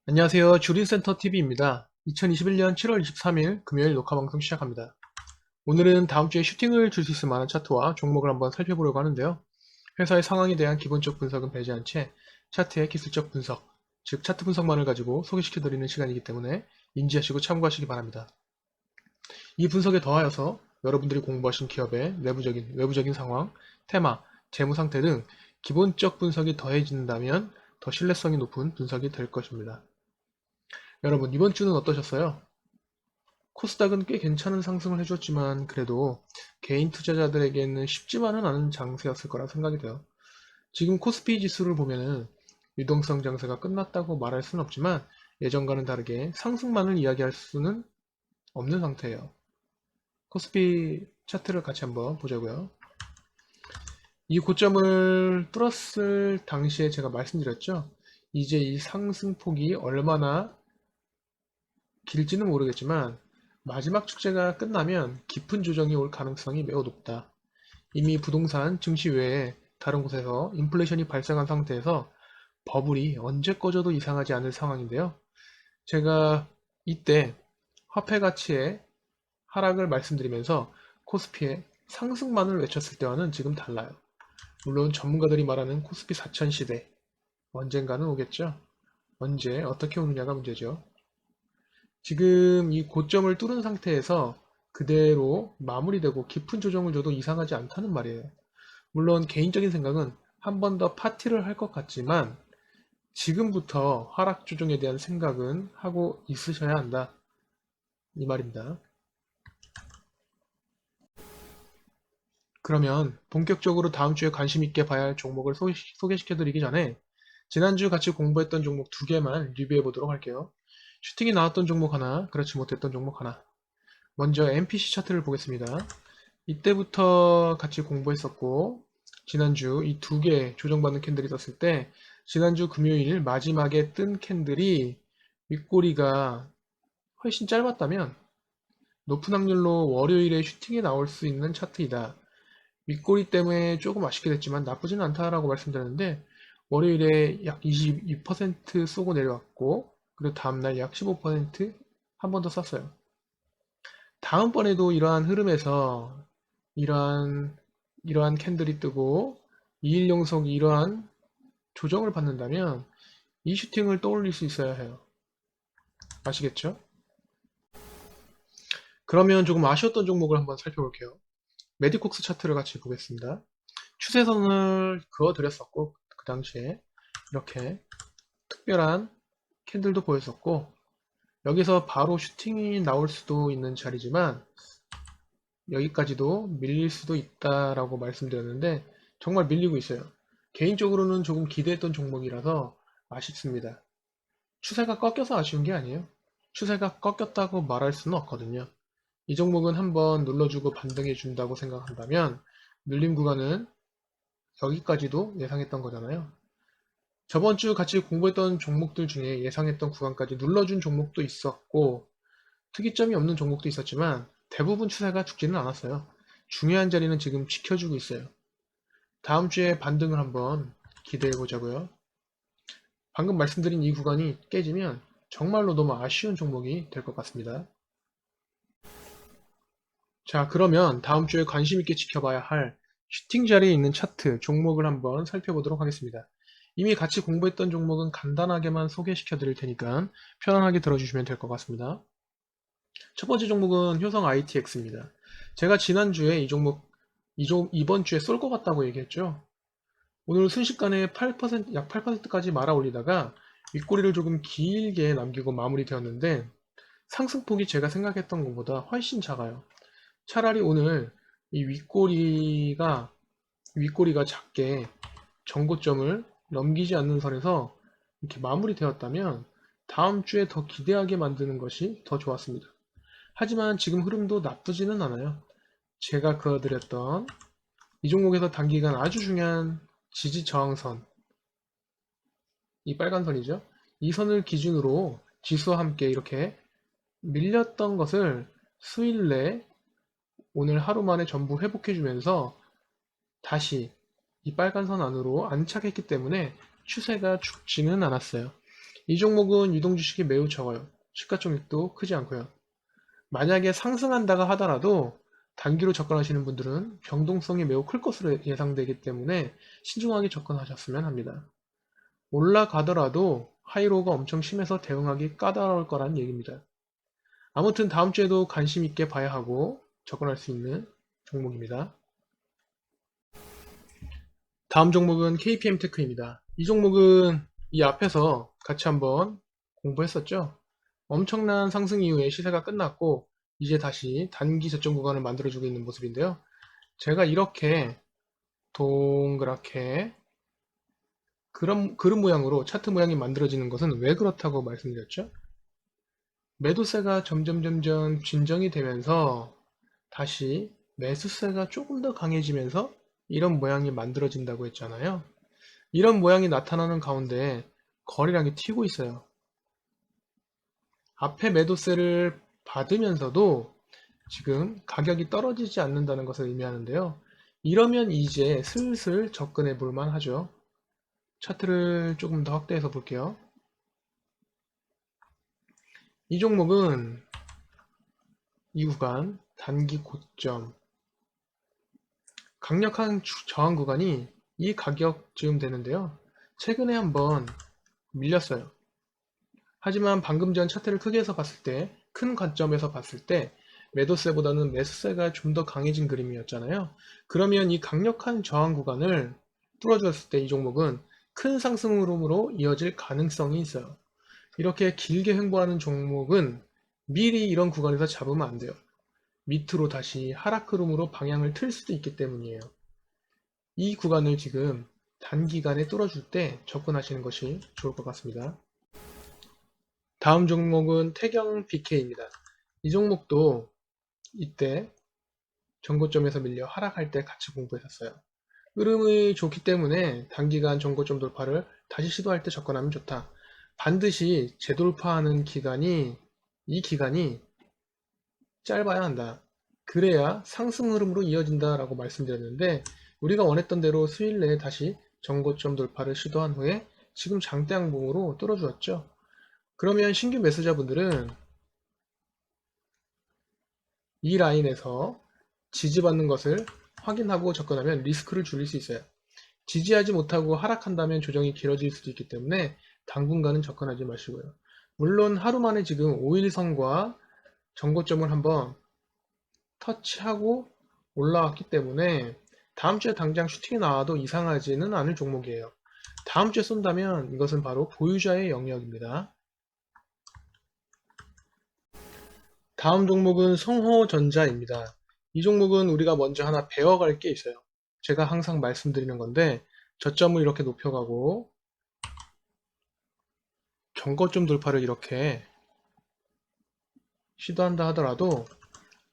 안녕하세요. 주린센터TV입니다. 2021년 7월 23일 금요일 녹화방송 시작합니다. 오늘은 다음 주에 슈팅을 줄 수 있을 만한 차트와 종목을 한번 살펴보려고 하는데요. 회사의 상황에 대한 기본적 분석은 배제한 채 차트의 기술적 분석, 즉 차트 분석만을 가지고 소개시켜드리는 시간이기 때문에 인지하시고 참고하시기 바랍니다. 이 분석에 더하여서 여러분들이 공부하신 기업의 내부적인, 외부적인 상황, 테마, 재무 상태 등 기본적 분석이 더해진다면 더 신뢰성이 높은 분석이 될 것입니다. 여러분, 이번 주는 어떠셨어요? 코스닥은 꽤 괜찮은 상승을 해줬지만 그래도 개인 투자자들에게는 쉽지만은 않은 장세였을 거라 생각이 돼요. 지금 코스피 지수를 보면은 유동성 장세가 끝났다고 말할 수는 없지만 예전과는 다르게 상승만을 이야기할 수는 없는 상태예요. 코스피 차트를 같이 한번 보자고요. 이 고점을 뚫었을 당시에 제가 말씀드렸죠. 이제 이 상승폭이 얼마나 길지는 모르겠지만 마지막 축제가 끝나면 깊은 조정이 올 가능성이 매우 높다. 이미 부동산, 증시 외에 다른 곳에서 인플레이션이 발생한 상태에서 버블이 언제 꺼져도 이상하지 않을 상황인데요. 제가 이때 화폐 가치의 하락을 말씀드리면서 코스피의 상승만을 외쳤을 때와는 지금 달라요. 물론 전문가들이 말하는 코스피 4000 시대 언젠가는 오겠죠. 언제 어떻게 오느냐가 문제죠. 지금 이 고점을 뚫은 상태에서 그대로 마무리되고 깊은 조정을 줘도 이상하지 않다는 말이에요. 물론 개인적인 생각은 한 번 더 파티를 할 것 같지만 지금부터 하락 조정에 대한 생각은 하고 있으셔야 한다. 이 말입니다. 그러면 본격적으로 다음 주에 관심 있게 봐야 할 종목을 소개시켜 드리기 전에 지난주 같이 공부했던 종목 두 개만 리뷰해 보도록 할게요. 슈팅이 나왔던 종목 하나, 그렇지 못했던 종목 하나. 먼저 MPC 차트를 보겠습니다. 이때부터 같이 공부했었고 지난주 이 두 개 조정받는 캔들이 떴을 때 지난주 금요일 마지막에 뜬 캔들이 윗꼬리가 훨씬 짧았다면 높은 확률로 월요일에 슈팅이 나올 수 있는 차트이다. 윗꼬리 때문에 조금 아쉽게 됐지만 나쁘지는 않다라고 말씀드렸는데 월요일에 약 22% 쏘고 내려왔고 그리고 다음날 약 15% 한 번 더 쐈어요. 다음번에도 이러한 흐름에서 이러한 캔들이 뜨고 2일 연속 이러한 조정을 받는다면 이 슈팅을 떠올릴 수 있어야 해요. 아시겠죠? 그러면 조금 아쉬웠던 종목을 한번 살펴볼게요. 메디콕스 차트를 같이 보겠습니다. 추세선을 그어드렸었고 그 당시에 이렇게 특별한 캔들도 보였었고 여기서 바로 슈팅이 나올 수도 있는 자리지만 여기까지도 밀릴 수도 있다라고 말씀드렸는데 정말 밀리고 있어요. 개인적으로는 조금 기대했던 종목이라서 아쉽습니다. 추세가 꺾여서 아쉬운 게 아니에요. 추세가 꺾였다고 말할 수는 없거든요. 이 종목은 한번 눌러주고 반등해 준다고 생각한다면 눌림 구간은 여기까지도 예상했던 거잖아요. 저번 주 같이 공부했던 종목들 중에 예상했던 구간까지 눌러준 종목도 있었고 특이점이 없는 종목도 있었지만 대부분 추세가 죽지는 않았어요. 중요한 자리는 지금 지켜주고 있어요. 다음 주에 반등을 한번 기대해 보자고요. 방금 말씀드린 이 구간이 깨지면 정말로 너무 아쉬운 종목이 될 것 같습니다. 자, 그러면 다음 주에 관심 있게 지켜봐야 할 슈팅 자리에 있는 차트 종목을 한번 살펴보도록 하겠습니다. 이미 같이 공부했던 종목은 간단하게만 소개시켜 드릴 테니까 편안하게 들어주시면 될 것 같습니다. 첫 번째 종목은 효성 ITX입니다. 제가 지난주에 이 종목, 이번 주에 쏠 것 같다고 얘기했죠. 오늘 순식간에 8%, 약 8%까지 말아 올리다가 윗꼬리를 조금 길게 남기고 마무리되었는데 상승폭이 제가 생각했던 것보다 훨씬 작아요. 차라리 오늘 이 윗꼬리가 작게 전고점을 넘기지 않는 선에서 이렇게 마무리되었다면 다음 주에 더 기대하게 만드는 것이 더 좋았습니다. 하지만 지금 흐름도 나쁘지는 않아요. 제가 그어드렸던 이 종목에서 단기간 아주 중요한 지지 저항선, 이 빨간 선이죠. 이 선을 기준으로 지수와 함께 이렇게 밀렸던 것을 수일 내 오늘 하루 만에 전부 회복해주면서 다시 이 빨간 선 안으로 안착했기 때문에 추세가 죽지는 않았어요. 이 종목은 유동주식이 매우 적어요. 시가총액도 크지 않고요. 만약에 상승한다가 하더라도 단기로 접근하시는 분들은 변동성이 매우 클 것으로 예상되기 때문에 신중하게 접근하셨으면 합니다. 올라가더라도 하이로우가 엄청 심해서 대응하기 까다로울 거란 얘기입니다. 아무튼 다음 주에도 관심 있게 봐야 하고 접근할 수 있는 종목입니다. 다음 종목은 KPM테크입니다. 이 종목은 이 앞에서 같이 한번 공부했었죠. 엄청난 상승 이후에 시세가 끝났고 이제 다시 단기 저점 구간을 만들어주고 있는 모습인데요. 제가 이렇게 동그랗게 그런 모양으로 차트 모양이 만들어지는 것은 왜 그렇다고 말씀드렸죠? 매도세가 점점 진정이 되면서 다시 매수세가 조금 더 강해지면서 이런 모양이 만들어진다고 했잖아요. 이런 모양이 나타나는 가운데 거래량이 튀고 있어요. 앞에 매도세를 받으면서도 지금 가격이 떨어지지 않는다는 것을 의미하는데요. 이러면 이제 슬슬 접근해 볼 만하죠. 차트를 조금 더 확대해서 볼게요. 이 종목은 이 구간 단기 고점 강력한 저항 구간이 이 가격쯤 되는데요. 최근에 한번 밀렸어요. 하지만 방금 전 차트를 크게 해서 봤을 때, 큰 관점에서 봤을 때 매도세보다는 매수세가 좀 더 강해진 그림이었잖아요. 그러면 이 강력한 저항 구간을 뚫어주었을 때 이 종목은 큰 상승 흐름으로 이어질 가능성이 있어요. 이렇게 길게 횡보하는 종목은 미리 이런 구간에서 잡으면 안 돼요. 밑으로 다시 하락 흐름으로 방향을 틀 수도 있기 때문이에요. 이 구간을 지금 단기간에 뚫어줄 때 접근하시는 것이 좋을 것 같습니다. 다음 종목은 태경 BK입니다. 이 종목도 이때 전고점에서 밀려 하락할 때 같이 공부했었어요. 흐름이 좋기 때문에 단기간 전고점 돌파를 다시 시도할 때 접근하면 좋다. 반드시 재돌파하는 기간이 이 기간이 짧아야 한다. 그래야 상승 흐름으로 이어진다라고 말씀드렸는데 우리가 원했던 대로 수일 내에 다시 전고점 돌파를 시도한 후에 지금 장대 양봉으로 뚫어주었죠. 그러면 신규 매수자분들은 이 라인에서 지지받는 것을 확인하고 접근하면 리스크를 줄일 수 있어요. 지지하지 못하고 하락한다면 조정이 길어질 수도 있기 때문에 당분간은 접근하지 마시고요. 물론 하루 만에 지금 5일선과 전고점을 한번 터치하고 올라왔기 때문에 다음 주에 당장 슈팅이 나와도 이상하지는 않을 종목이에요. 다음 주에 쏜다면 이것은 바로 보유자의 영역입니다. 다음 종목은 성호전자입니다. 이 종목은 우리가 먼저 하나 배워갈 게 있어요. 제가 항상 말씀드리는 건데 저점을 이렇게 높여가고 전고점 돌파를 이렇게 시도한다 하더라도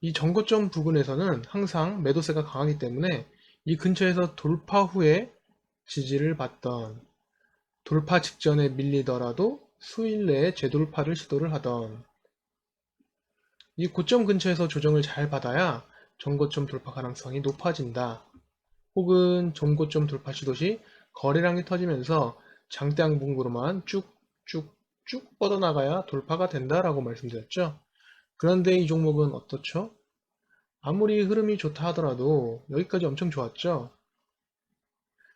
이 전고점 부근에서는 항상 매도세가 강하기 때문에 이 근처에서 돌파 후에 지지를 받던 돌파 직전에 밀리더라도 수일 내에 재돌파를 시도를 하던 이 고점 근처에서 조정을 잘 받아야 전고점 돌파 가능성이 높아진다. 혹은 전고점 돌파 시도 시 거래량이 터지면서 장대 양봉으로만 쭉쭉쭉 뻗어나가야 돌파가 된다라고 말씀드렸죠. 그런데 이 종목은 어떻죠? 아무리 흐름이 좋다 하더라도 여기까지 엄청 좋았죠.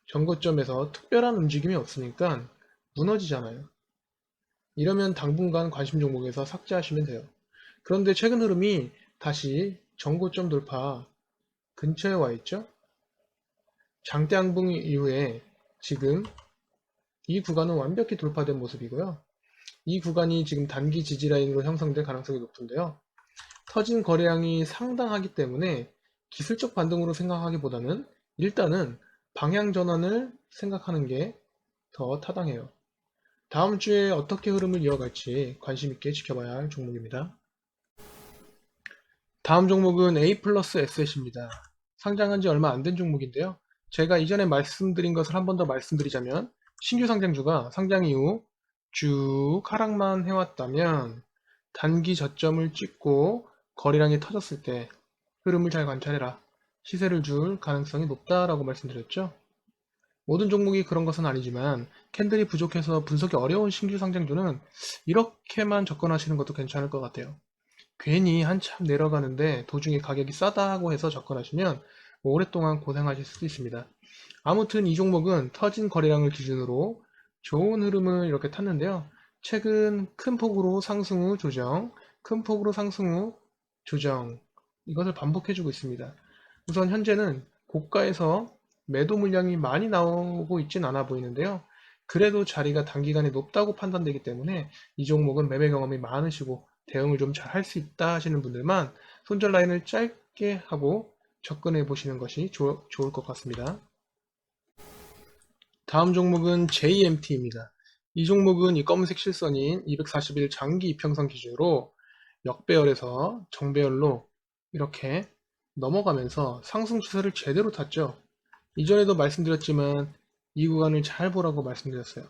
전고점에서 특별한 움직임이 없으니까 무너지잖아요. 이러면 당분간 관심 종목에서 삭제하시면 돼요. 그런데 최근 흐름이 다시 전고점 돌파 근처에 와 있죠. 장대 양봉 이후에 지금 이 구간은 완벽히 돌파된 모습이고요. 이 구간이 지금 단기 지지 라인으로 형성될 가능성이 높은데요. 터진 거래량이 상당하기 때문에 기술적 반등으로 생각하기보다는 일단은 방향 전환을 생각하는 게 더 타당해요. 다음 주에 어떻게 흐름을 이어갈지 관심 있게 지켜봐야 할 종목입니다. 다음 종목은 A 플러스 에셋입니다. 상장한 지 얼마 안 된 종목인데요. 제가 이전에 말씀드린 것을 한 번 더 말씀드리자면 신규 상장주가 상장 이후 쭉 하락만 해왔다면 단기 저점을 찍고 거래량이 터졌을 때 흐름을 잘 관찰해라. 시세를 줄 가능성이 높다라고 말씀드렸죠. 모든 종목이 그런 것은 아니지만 캔들이 부족해서 분석이 어려운 신규 상장주는 이렇게만 접근하시는 것도 괜찮을 것 같아요. 괜히 한참 내려가는데 도중에 가격이 싸다고 해서 접근하시면 오랫동안 고생하실 수도 있습니다. 아무튼 이 종목은 터진 거래량을 기준으로 좋은 흐름을 이렇게 탔는데요. 최근 큰 폭으로 상승 후 조정, 큰 폭으로 상승 후 조정, 이것을 반복해주고 있습니다. 우선 현재는 고가에서 매도 물량이 많이 나오고 있진 않아 보이는데요. 그래도 자리가 단기간에 높다고 판단되기 때문에 이 종목은 매매 경험이 많으시고 대응을 좀 잘 할 수 있다 하시는 분들만 손절 라인을 짧게 하고 접근해 보시는 것이 좋을 것 같습니다. 다음 종목은 JMT입니다. 이 종목은 이 검은색 실선인 241 장기 이평선 기준으로 역배열에서 정배열로 이렇게 넘어가면서 상승 추세를 제대로 탔죠. 이전에도 말씀드렸지만 이 구간을 잘 보라고 말씀드렸어요.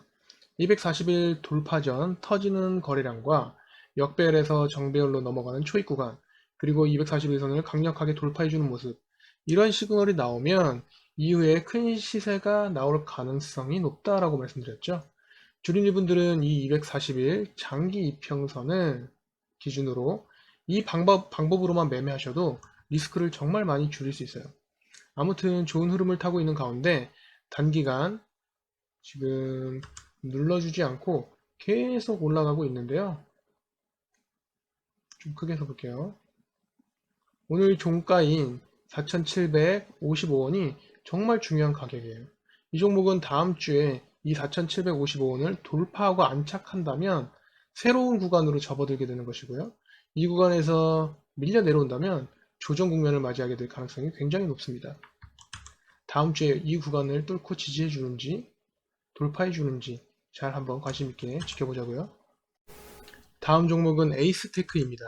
241 돌파 전 터지는 거래량과 역배열에서 정배열로 넘어가는 초입 구간, 그리고 241선을 강력하게 돌파해주는 모습, 이런 시그널이 나오면 이후에 큰 시세가 나올 가능성이 높다라고 말씀드렸죠. 주린이분들은 이 241 장기 이평선을 기준으로 이 방법으로만 매매하셔도 리스크를 정말 많이 줄일 수 있어요. 아무튼 좋은 흐름을 타고 있는 가운데 단기간 지금 눌러주지 않고 계속 올라가고 있는데요. 좀 크게 해볼게요. 오늘 종가인 4,755원이 정말 중요한 가격이에요. 이 종목은 다음 주에 이 4,755원을 돌파하고 안착한다면 새로운 구간으로 접어들게 되는 것이고요. 이 구간에서 밀려 내려온다면 조정 국면을 맞이하게 될 가능성이 굉장히 높습니다. 다음 주에 이 구간을 뚫고 지지해 주는지 돌파해 주는지 잘 한번 관심 있게 지켜보자고요. 다음 종목은 에이스테크입니다.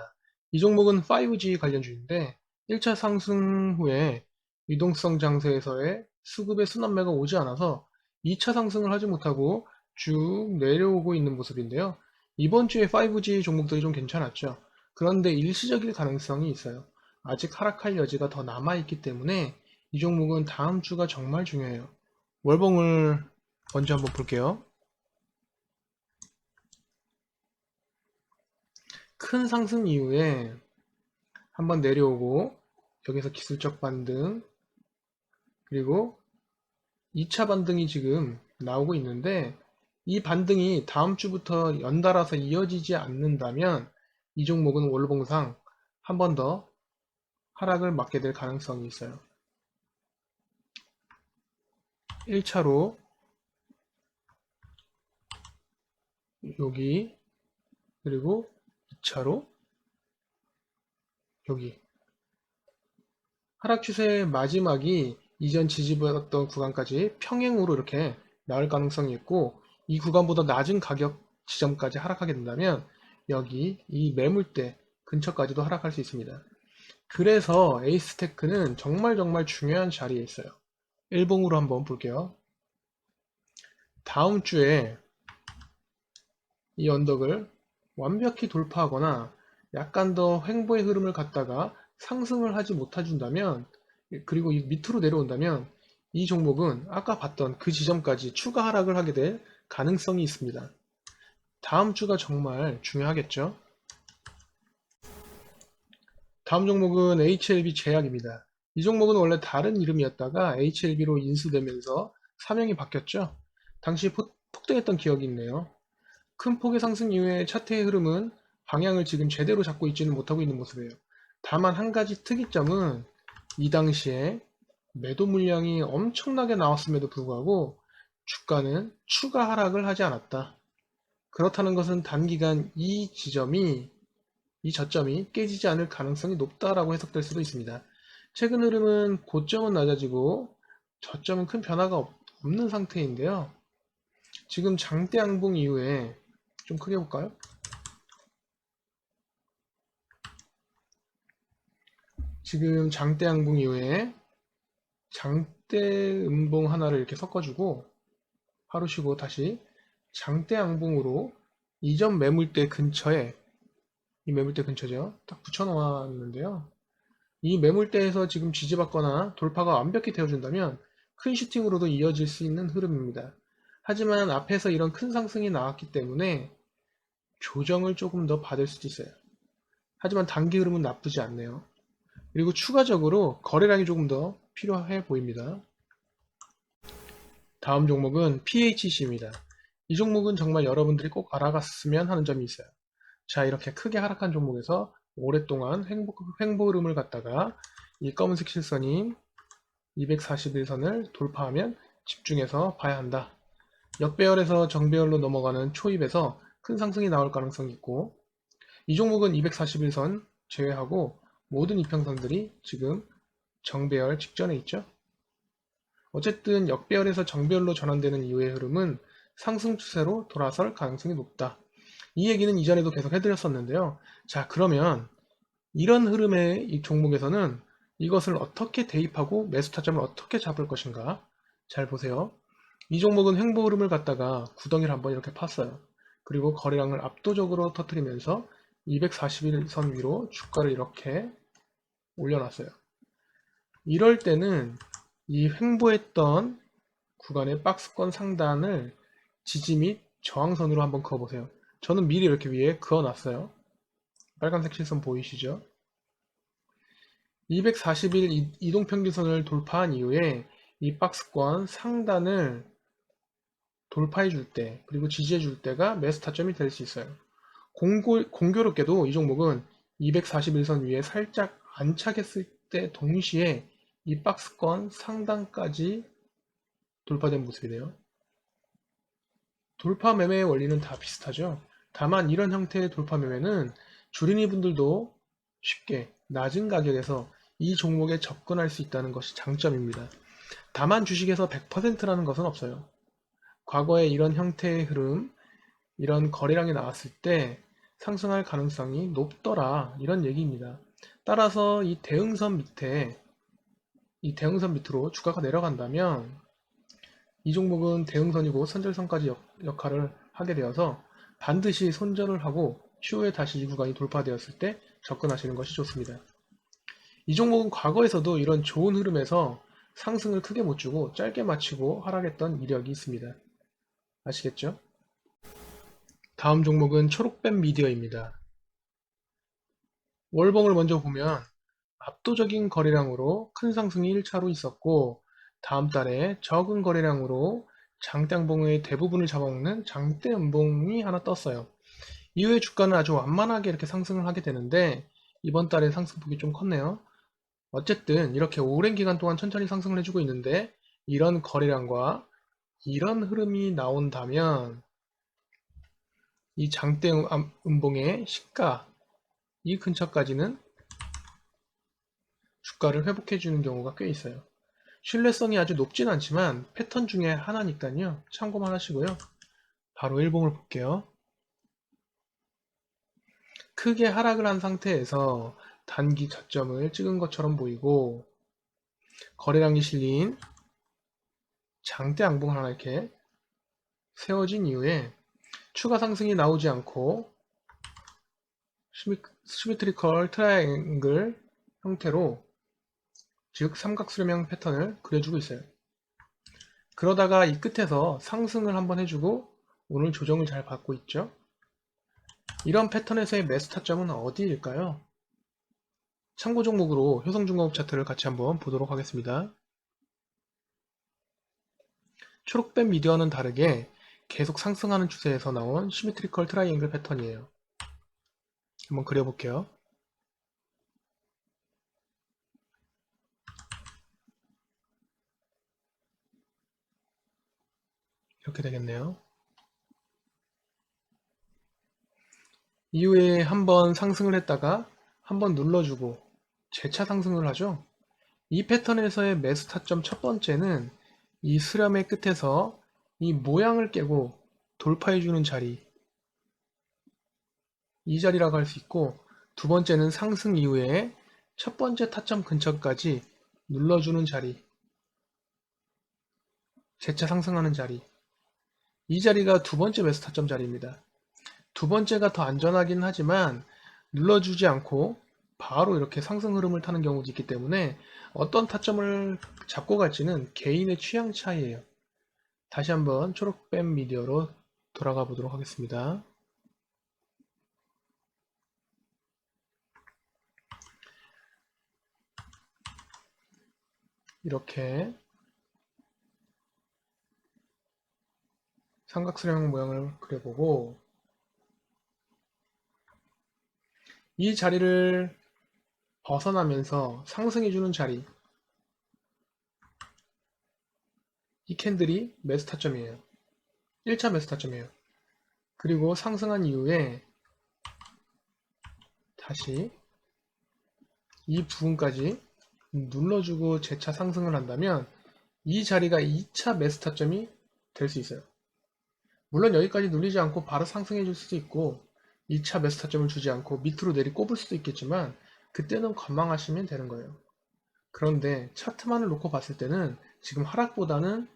이 종목은 5G 관련주인데 1차 상승 후에 유동성 장세에서의 수급의 순환매가 오지 않아서 2차 상승을 하지 못하고 쭉 내려오고 있는 모습인데요. 이번 주에 5G 종목들이 좀 괜찮았죠. 그런데 일시적일 가능성이 있어요. 아직 하락할 여지가 더 남아있기 때문에 이 종목은 다음 주가 정말 중요해요. 월봉을 먼저 한번 볼게요. 큰 상승 이후에 한번 내려오고 여기서 기술적 반등 그리고 2차 반등이 지금 나오고 있는데 이 반등이 다음 주부터 연달아서 이어지지 않는다면 이 종목은 월봉상 한 번 더 하락을 맞게 될 가능성이 있어요. 1차로 여기 그리고 2차로 여기 하락 추세의 마지막이 이전 지지받았던 구간까지 평행으로 이렇게 나올 가능성이 있고 이 구간보다 낮은 가격 지점까지 하락하게 된다면 여기 이 매물대 근처까지도 하락할 수 있습니다. 그래서 에이스테크는 정말 중요한 자리에 있어요. 일봉으로 한번 볼게요. 다음 주에 이 언덕을 완벽히 돌파하거나 약간 더 횡보의 흐름을 갖다가 상승을 하지 못해준다면 그리고 밑으로 내려온다면 이 종목은 아까 봤던 그 지점까지 추가 하락을 하게 될 가능성이 있습니다. 다음 주가 정말 중요하겠죠. 다음 종목은 HLB 제약입니다. 이 종목은 원래 다른 이름이었다가 HLB로 인수되면서 사명이 바뀌었죠. 당시 폭등했던 기억이 있네요. 큰 폭의 상승 이후에 차트의 흐름은 방향을 지금 제대로 잡고 있지는 못하고 있는 모습이에요. 다만 한 가지 특이점은 이 당시에 매도 물량이 엄청나게 나왔음에도 불구하고 주가는 추가 하락을 하지 않았다. 그렇다는 것은 단기간 이 저점이 깨지지 않을 가능성이 높다라고 해석될 수도 있습니다. 최근 흐름은 고점은 낮아지고 저점은 큰 변화가 없는 상태인데요. 지금 장대 양봉 이후에 좀 크게 볼까요? 지금 장대 양봉 이후에 장대 음봉 하나를 이렇게 섞어주고 하루 쉬고 다시 장대 양봉으로 이전 매물대 근처에 이 매물대 근처죠. 딱 붙여 놓았는데요. 이 매물대에서 지금 지지받거나 돌파가 완벽히 되어준다면 큰 슈팅으로도 이어질 수 있는 흐름입니다. 하지만 앞에서 이런 큰 상승이 나왔기 때문에 조정을 조금 더 받을 수도 있어요. 하지만 단기 흐름은 나쁘지 않네요. 그리고 추가적으로 거래량이 조금 더 필요해 보입니다. 다음 종목은 PHC입니다. 이 종목은 정말 여러분들이 꼭 알아갔으면 하는 점이 있어요. 자, 이렇게 크게 하락한 종목에서 오랫동안 횡보 흐름을 갖다가 이 검은색 실선인 241선을 돌파하면 집중해서 봐야 한다. 역배열에서 정배열로 넘어가는 초입에서 큰 상승이 나올 가능성이 있고, 이 종목은 241선 제외하고 모든 이평선들이 지금 정배열 직전에 있죠. 어쨌든 역배열에서 정배열로 전환되는 이후의 흐름은 상승 추세로 돌아설 가능성이 높다. 이 얘기는 이전에도 계속 해드렸었는데요. 자, 그러면 이런 흐름의 이 종목에서는 이것을 어떻게 대입하고 매수 타점을 어떻게 잡을 것인가? 잘 보세요. 이 종목은 횡보 흐름을 갖다가 구덩이를 한번 이렇게 팠어요. 그리고 거래량을 압도적으로 터뜨리면서 241선 위로 주가를 이렇게 올려놨어요. 이럴 때는 이 횡보했던 구간의 박스권 상단을 지지 및 저항선으로 한번 그어보세요. 저는 미리 이렇게 위에 그어놨어요. 빨간색 실선 보이시죠? 241 이동평균선을 돌파한 이후에 이 박스권 상단을 돌파해 줄 때, 그리고 지지해 줄 때가 매수 타점이 될 수 있어요. 공교롭게도 이 종목은 241선 위에 살짝 안착했을 때 동시에 이 박스권 상단까지 돌파된 모습이네요. 돌파 매매의 원리는 다 비슷하죠. 다만 이런 형태의 돌파 매매는 주린이 분들도 쉽게 낮은 가격에서 이 종목에 접근할 수 있다는 것이 장점입니다. 다만 주식에서 100%라는 것은 없어요. 과거에 이런 형태의 흐름, 이런 거래량이 나왔을 때 상승할 가능성이 높더라, 이런 얘기입니다. 따라서 이 대응선 밑으로 주가가 내려간다면 이 종목은 대응선이고 선절선까지 역할을 하게 되어서 반드시 손절을 하고 추후에 다시 이 구간이 돌파되었을 때 접근하시는 것이 좋습니다. 이 종목은 과거에서도 이런 좋은 흐름에서 상승을 크게 못 주고 짧게 마치고 하락했던 이력이 있습니다. 아시겠죠? 다음 종목은 초록뱀 미디어입니다. 월봉을 먼저 보면 압도적인 거래량으로 큰 상승이 1차로 있었고, 다음 달에 적은 거래량으로 장대음봉의 대부분을 잡아먹는 장대음봉이 하나 떴어요. 이후에 주가는 아주 완만하게 이렇게 상승을 하게 되는데, 이번 달에 상승폭이 좀 컸네요. 어쨌든 이렇게 오랜 기간 동안 천천히 상승을 해주고 있는데, 이런 거래량과 이런 흐름이 나온다면 이 장대음봉의 시가 이 근처까지는 주가를 회복해주는 경우가 꽤 있어요. 신뢰성이 아주 높진 않지만 패턴 중에 하나니까요. 참고만 하시고요. 바로 일봉을 볼게요. 크게 하락을 한 상태에서 단기 저점을 찍은 것처럼 보이고, 거래량이 실린 장대 양봉 하나 이렇게 세워진 이후에 추가 상승이 나오지 않고 시미트리컬 트라이앵글 형태로, 즉 삼각수렴형 패턴을 그려주고 있어요. 그러다가 이 끝에서 상승을 한번 해주고 오늘 조정을 잘 받고 있죠. 이런 패턴에서의 매수 타점은 어디일까요? 참고 종목으로 효성중공업 차트를 같이 한번 보도록 하겠습니다. 초록뱀 미디어와는 다르게 계속 상승하는 추세에서 나온 시미트리컬 트라이앵글 패턴이에요. 한번 그려볼게요. 이렇게 되겠네요. 이후에 한번 상승을 했다가 한번 눌러주고 재차 상승을 하죠. 이 패턴에서의 매수 타점 첫 번째는 이 수렴의 끝에서 이 모양을 깨고 돌파해주는 자리, 이 자리라고 할 수 있고, 두 번째는 상승 이후에 첫 번째 타점 근처까지 눌러주는 자리, 재차 상승하는 자리, 이 자리가 두 번째 매수 타점 자리입니다. 두 번째가 더 안전하긴 하지만 눌러주지 않고 바로 이렇게 상승 흐름을 타는 경우도 있기 때문에 어떤 타점을 잡고 갈지는 개인의 취향 차이예요. 다시 한번 초록뱀 미디어로 돌아가 보도록 하겠습니다. 이렇게 삼각수렴 모양을 그려보고 이 자리를 벗어나면서 상승해주는 자리, 이 캔들이 매수 타점이에요. 1차 매수 타점이에요. 그리고 상승한 이후에 다시 이 부분까지 눌러주고 재차 상승을 한다면 이 자리가 2차 매수 타점이 될 수 있어요. 물론 여기까지 눌리지 않고 바로 상승해 줄 수도 있고 2차 매수 타점을 주지 않고 밑으로 내리 꼽을 수도 있겠지만 그때는 관망하시면 되는 거예요. 그런데 차트만을 놓고 봤을 때는 지금 하락보다는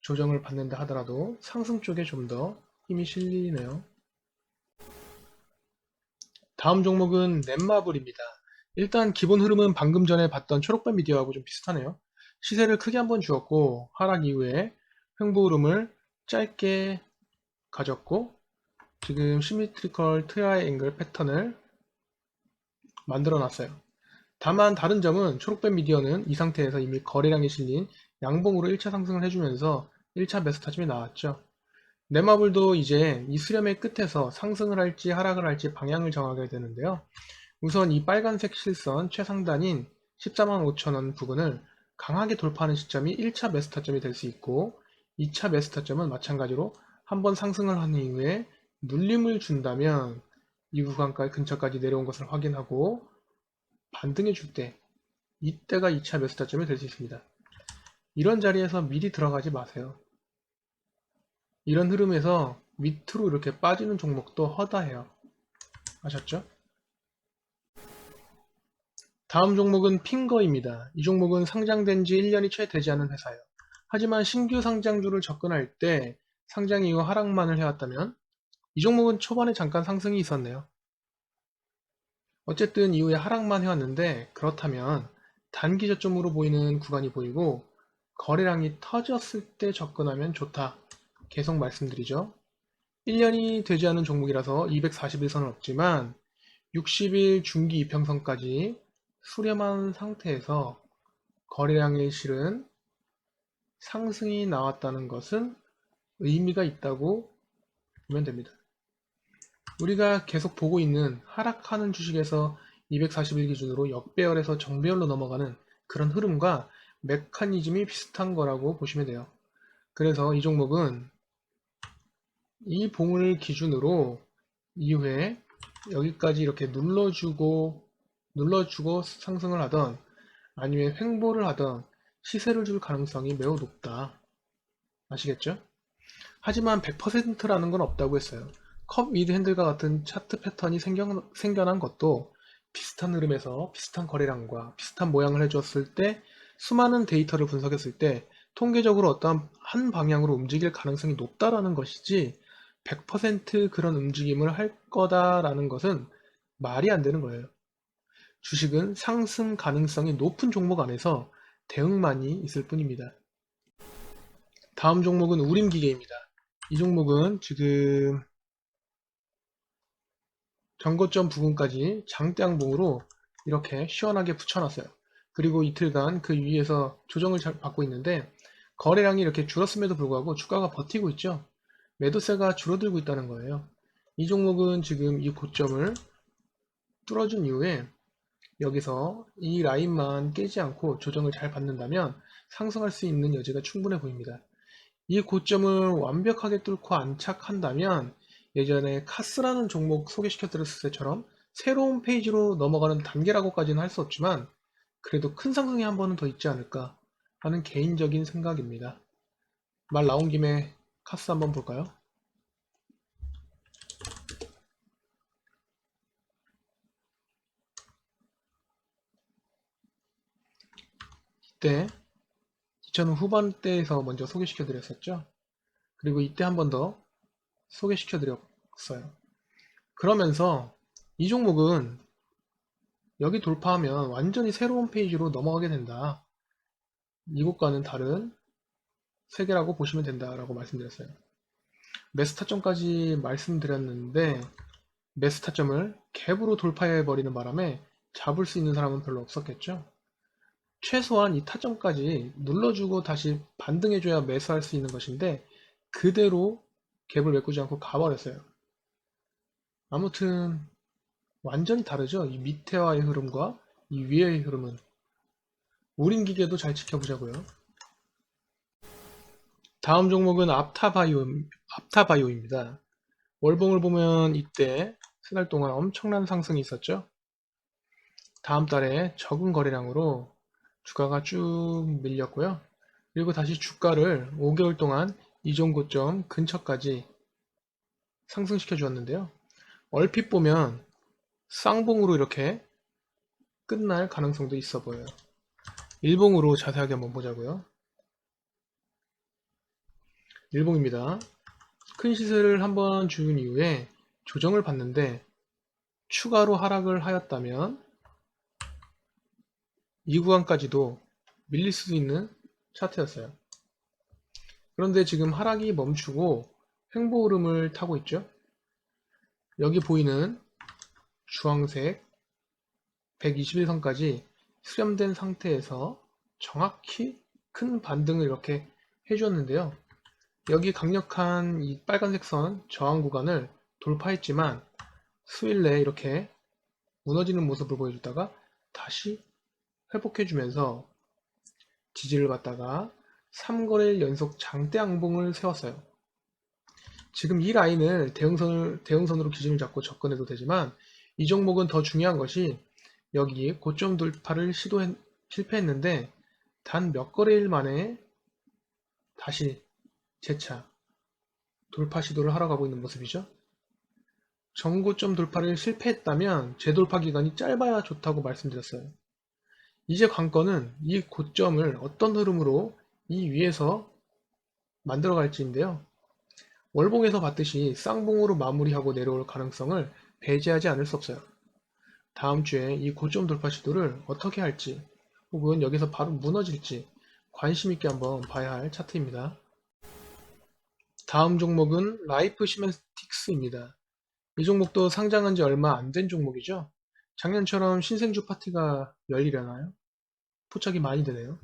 조정을 받는다 하더라도 상승 쪽에 좀 더 힘이 실리네요. 다음 종목은 넷마블입니다. 일단 기본 흐름은 방금 전에 봤던 초록뱀 미디어하고 좀 비슷하네요. 시세를 크게 한번 주었고 하락 이후에 횡보 흐름을 짧게 가졌고 지금 시미트리컬 트라이앵글 패턴을 만들어 놨어요. 다만 다른 점은 초록뱀 미디어는 이 상태에서 이미 거래량이 실린 양봉으로 1차 상승을 해주면서 1차 매수 타점이 나왔죠. 넷마블도 이제 이 수렴의 끝에서 상승을 할지 하락을 할지 방향을 정하게 되는데요. 우선 이 빨간색 실선 최상단인 145,000원 부근을 강하게 돌파하는 시점이 1차 매수 타점이 될 수 있고 2차 매수 타점은 마찬가지로 한번 상승을 한 이후에 눌림을 준다면 이 구간까지 근처까지 내려온 것을 확인하고 반등해 줄 때 이때가 2차 매수 타점이 될 수 있습니다. 이런 자리에서 미리 들어가지 마세요. 이런 흐름에서 밑으로 이렇게 빠지는 종목도 허다해요. 아셨죠? 다음 종목은 핑거입니다. 이 종목은 상장된 지 1년이 채 되지 않은 회사예요. 하지만 신규 상장주를 접근할 때 상장 이후 하락만을 해왔다면 이 종목은 초반에 잠깐 상승이 있었네요. 어쨌든 이후에 하락만 해왔는데 그렇다면 단기 저점으로 보이는 구간이 보이고 거래량이 터졌을 때 접근하면 좋다. 계속 말씀드리죠. 1년이 되지 않은 종목이라서 241선은 없지만 60일 중기 이평선까지 수렴한 상태에서 거래량의 실은 상승이 나왔다는 것은 의미가 있다고 보면 됩니다. 우리가 계속 보고 있는 하락하는 주식에서 241 기준으로 역배열에서 정배열로 넘어가는 그런 흐름과 메커니즘이 비슷한 거라고 보시면 돼요. 그래서 이 종목은 이 봉을 기준으로 이후에 여기까지 이렇게 눌러주고 상승을 하던 아니면 횡보를 하던 시세를 줄 가능성이 매우 높다. 아시겠죠? 하지만 100%라는 건 없다고 했어요. 컵 위드 핸들과 같은 차트 패턴이 생겨난 것도 비슷한 흐름에서 비슷한 거래량과 비슷한 모양을 해주었을 때 수많은 데이터를 분석했을 때 통계적으로 어떤 한 방향으로 움직일 가능성이 높다라는 것이지 100% 그런 움직임을 할 거다라는 것은 말이 안 되는 거예요. 주식은 상승 가능성이 높은 종목 안에서 대응만이 있을 뿐입니다. 다음 종목은 우림기계입니다. 이 종목은 지금 전고점 부근까지 장대양봉으로 이렇게 시원하게 붙여놨어요. 그리고 이틀간 그 위에서 조정을 잘 받고 있는데 거래량이 이렇게 줄었음에도 불구하고 주가가 버티고 있죠. 매도세가 줄어들고 있다는 거예요. 이 종목은 지금 이 고점을 뚫어준 이후에 여기서 이 라인만 깨지 않고 조정을 잘 받는다면 상승할 수 있는 여지가 충분해 보입니다. 이 고점을 완벽하게 뚫고 안착한다면 예전에 카스라는 종목 소개시켜 드렸을 때처럼 새로운 페이지로 넘어가는 단계라고까지는 할 수 없지만 그래도 큰 상승이 한 번은 더 있지 않을까 하는 개인적인 생각입니다. 말 나온 김에 카스 한번 볼까요? 이때 2000년 후반대에서 먼저 소개시켜 드렸었죠. 그리고 이때 한 번 더 소개시켜 드렸어요. 그러면서 이 종목은 여기 돌파하면 완전히 새로운 페이지로 넘어가게 된다. 이곳과는 다른 세계라고 보시면 된다라고 말씀드렸어요. 매수 타점까지 말씀드렸는데 매수 타점을 갭으로 돌파해버리는 바람에 잡을 수 있는 사람은 별로 없었겠죠. 최소한 이 타점까지 눌러주고 다시 반등해줘야 매수할 수 있는 것인데 그대로 갭을 메꾸지 않고 가버렸어요. 아무튼 완전히 다르죠. 이 밑에와의 흐름과 이 위의 흐름은. 우린 기계도 잘 지켜보자고요. 다음 종목은 앞타바이오입니다. 월봉을 보면 이때 3달 동안 엄청난 상승이 있었죠. 다음 달에 적은 거래량으로 주가가 쭉 밀렸고요. 그리고 다시 주가를 5개월 동안 이전 고점 근처까지 상승시켜 주었는데요. 얼핏 보면 쌍봉으로 이렇게 끝날 가능성도 있어 보여요. 일봉으로 자세하게 한번 보자고요. 일봉입니다. 큰 시세를 한번 준 이후에 조정을 받는데 추가로 하락을 하였다면 이 구간까지도 밀릴 수 있는 차트였어요. 그런데 지금 하락이 멈추고 횡보 흐름을 타고 있죠. 여기 보이는 주황색 121선까지 수렴된 상태에서 정확히 큰 반등을 이렇게 해주었는데요. 여기 강력한 이 빨간색 선 저항 구간을 돌파했지만 수일 내에 이렇게 무너지는 모습을 보여주다가 다시 회복해주면서 지지를 받다가 3거래일 연속 장대 양봉을 세웠어요. 지금 이 라인을 대응선으로 기준을 잡고 접근해도 되지만 이 종목은 더 중요한 것이 여기 고점 돌파를 실패했는데 단 몇 거래일 만에 다시 재차 돌파 시도를 하러 가고 있는 모습이죠. 전고점 돌파를 실패했다면 재돌파 기간이 짧아야 좋다고 말씀드렸어요. 이제 관건은 이 고점을 어떤 흐름으로 이 위에서 만들어 갈지인데요. 월봉에서 봤듯이 쌍봉으로 마무리하고 내려올 가능성을 배제하지 않을 수 없어요. 다음 주에 이 고점 돌파 시도를 어떻게 할지 혹은 여기서 바로 무너질지 관심 있게 한번 봐야 할 차트입니다. 다음 종목은 라이프 시멘틱스입니다. 이 종목도 상장한 지 얼마 안 된 종목이죠. 작년처럼 신생주 파티가 열리려나요? 포착이 많이 되네요.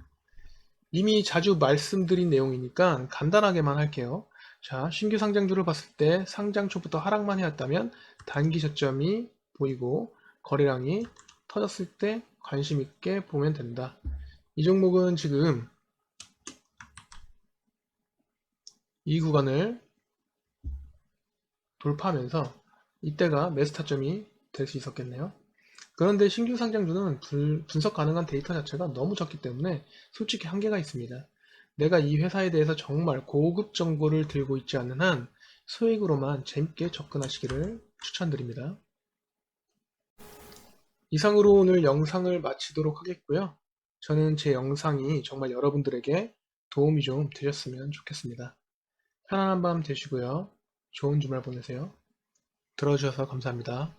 이미 자주 말씀드린 내용이니까 간단하게만 할게요. 자, 신규 상장주를 봤을 때 상장 초부터 하락만 해왔다면 단기 저점이 보이고 거래량이 터졌을 때 관심 있게 보면 된다. 이 종목은 지금 이 구간을 돌파하면서 이때가 매수 타점이 될 수 있었겠네요. 그런데 신규 상장주는 분석 가능한 데이터 자체가 너무 적기 때문에 솔직히 한계가 있습니다. 내가 이 회사에 대해서 정말 고급 정보를 들고 있지 않는 한 소액으로만 재밌게 접근하시기를 추천드립니다. 이상으로 오늘 영상을 마치도록 하겠고요. 저는 제 영상이 정말 여러분들에게 도움이 좀 되셨으면 좋겠습니다. 편안한 밤 되시고요. 좋은 주말 보내세요. 들어주셔서 감사합니다.